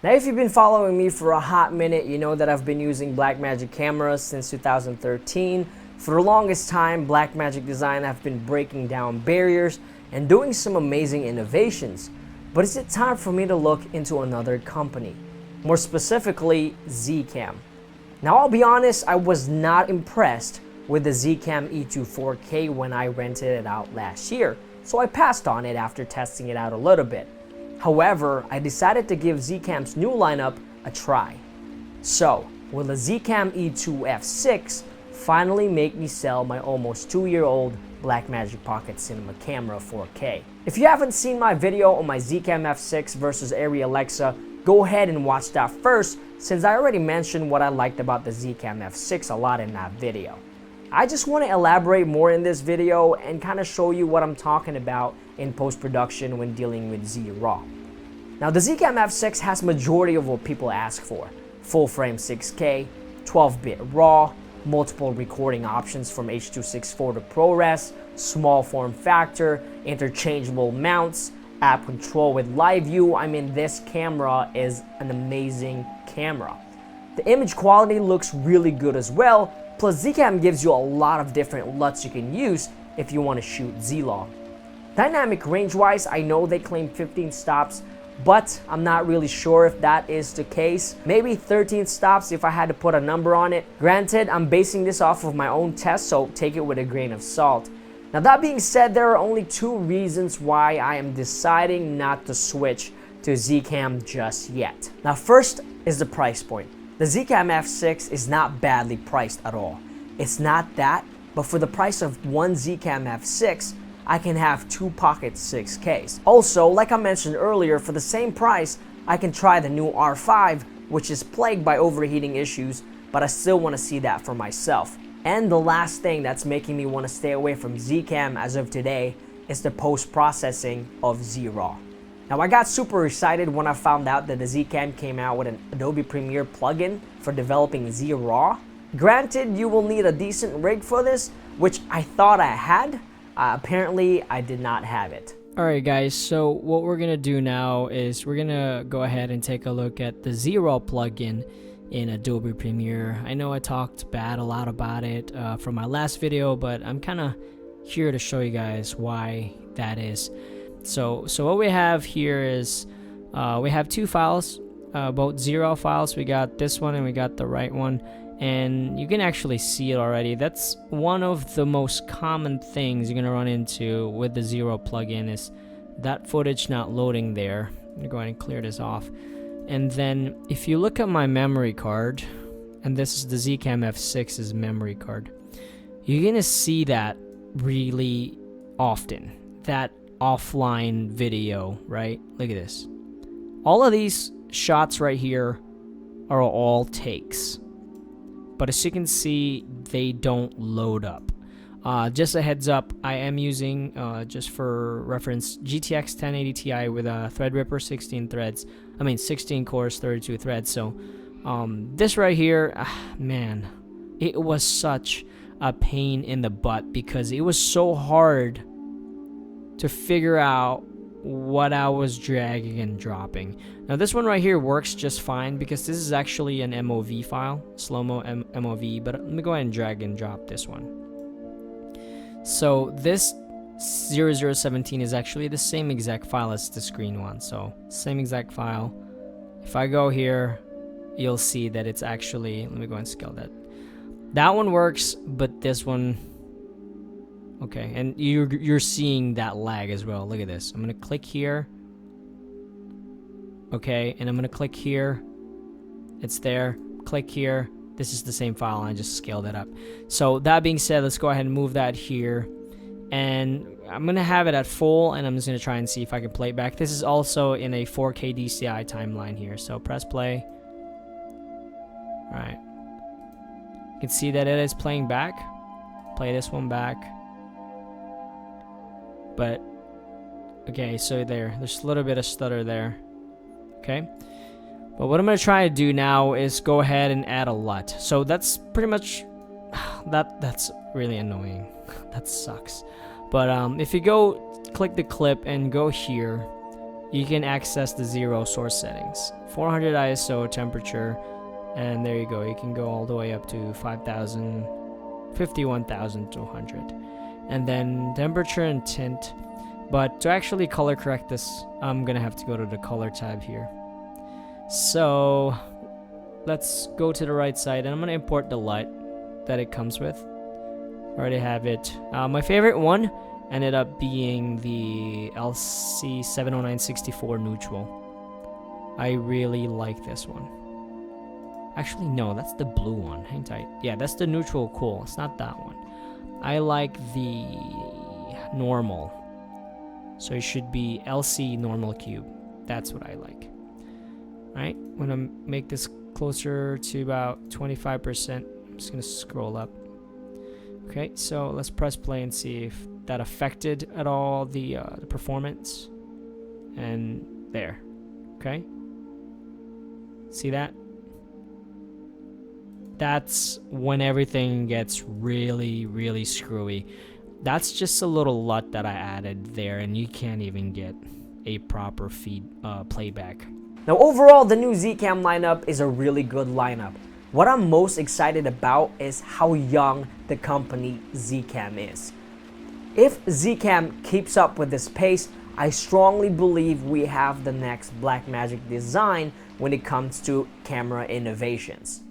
Now, if you've been following me for a hot minute, you know that I've been using Blackmagic Cameras since 2013. For the longest time, Blackmagic Design have been breaking down barriers and doing some amazing innovations. But is it time for me to look into another company? More specifically, Zcam. Now, I'll be honest, I was not impressed with the Zcam E2 4K when I rented it out last year, so I passed on it after testing it out a little bit. However, I decided to give Zcam's new lineup a try. So, will the Zcam E2 F6 finally make me sell my almost 2-year-old Blackmagic Pocket Cinema Camera 4K? If you haven't seen my video on my Zcam F6 versus Arri Alexa, go ahead and watch that first, since I already mentioned what I liked about the Zcam F6 a lot in that video. I just want to elaborate more in this video and kind of show you what I'm talking about in post-production when dealing with Z-RAW. Now, the Zcam F6 has majority of what people ask for: full frame 6K, 12-bit RAW, multiple recording options from H.264 to ProRes, small form factor, interchangeable mounts, app control with live view. I mean, this camera is an amazing camera. The image quality looks really good as well, plus Zcam gives you a lot of different LUTs you can use if you want to shoot Z-Log. Dynamic range-wise, I know they claim 15 stops, but I'm not really sure if that is the case. Maybe 13 stops if I had to put a number on it. Granted, I'm basing this off of my own test, so take it with a grain of salt. Now, that being said, there are only 2 reasons why I am deciding not to switch to Zcam just yet. Now, first is the price point. The Zcam F6 is not badly priced at all. It's not that, but for the price of one Zcam F6, I can have 2 Pocket 6Ks. Also, like I mentioned earlier, for the same price, I can try the new R5, which is plagued by overheating issues, but I still want to see that for myself. And the last thing that's making me want to stay away from Zcam as of today is the post-processing of Z-RAW. Now, I got super excited when I found out that the Zcam came out with an Adobe Premiere plugin for developing Z-RAW. Granted, you will need a decent rig for this, which I thought I had. Apparently, I did not have it. Alright guys, so what we're going to do now is we're going to go ahead and take a look at the Z-RAW plugin in Adobe Premiere. I know I talked a lot about it from my last video, but I'm kind of here to show you guys why that is. So what we have here is we have 2 files, both Z-RAW files. We got this one and we got the right one. And you can actually see it already. That's one of the most common things you're gonna run into with the Z-RAW plugin, is that footage not loading there. I'm gonna go ahead and clear this off. And then if you look at my memory card, and this is the Zcam F6's memory card, you're gonna see that really often, that offline video, right? Look at this. All of these shots right here are all takes. But as you can see, they don't load up. Just a heads up, I am using, just for reference, GTX 1080 Ti with a Threadripper 16 cores, 32 threads. So this right here, man, it was such a pain in the butt because it was so hard to figure out what I was dragging and dropping. Now this one right here works just fine because this is actually an MOV file, slow-mo MOV, but let me go ahead and drag and drop this one. So this 0017 is actually the same exact file as the screen one, so same exact file. If I go here, you'll see that it's actually, let me go ahead and scale that. That one works, but this one, okay, and you're seeing that lag as well. Look at this. I'm gonna click here. Okay, and I'm gonna click here. It's there. Click here. This is the same file, and I just scaled it up. So that being said, let's go ahead and move that here. And I'm gonna have it at full, and I'm just gonna try and see if I can play it back. This is also in a 4K DCI timeline here. So press play. All right. You can see that it is playing back. Play this one back. But okay, so there's a little bit of stutter there. Okay, but what I'm gonna try to do now is go ahead and add a LUT. So that's pretty much that's really annoying. That sucks. But if you go click the clip and go here, you can access the 0 source settings. 400 ISO temperature, and there you go. You can go all the way up to 5,000, 51,200. And then temperature and tint. But to actually color correct this, I'm gonna have to go to the color tab here. So let's go to the right side, and I'm gonna import the light that it comes with. Already have it. My favorite one ended up being the LC70964 neutral. I really like this one. Actually, no, that's the blue one. Hang tight. Yeah, that's the neutral cool. It's not that one. I like the normal. So it should be LC normal cube. That's what I like. Alright, I'm gonna make this closer to about 25%. I'm just gonna scroll up. Okay, so let's press play and see if that affected at all the performance. And there. Okay. See that? That's when everything gets really, really screwy. That's just a little LUT that I added there, and you can't even get a proper feed playback. Now overall, the new Zcam lineup is a really good lineup. What I'm most excited about is how young the company Zcam is. If Zcam keeps up with this pace, I strongly believe we have the next Blackmagic design when it comes to camera innovations.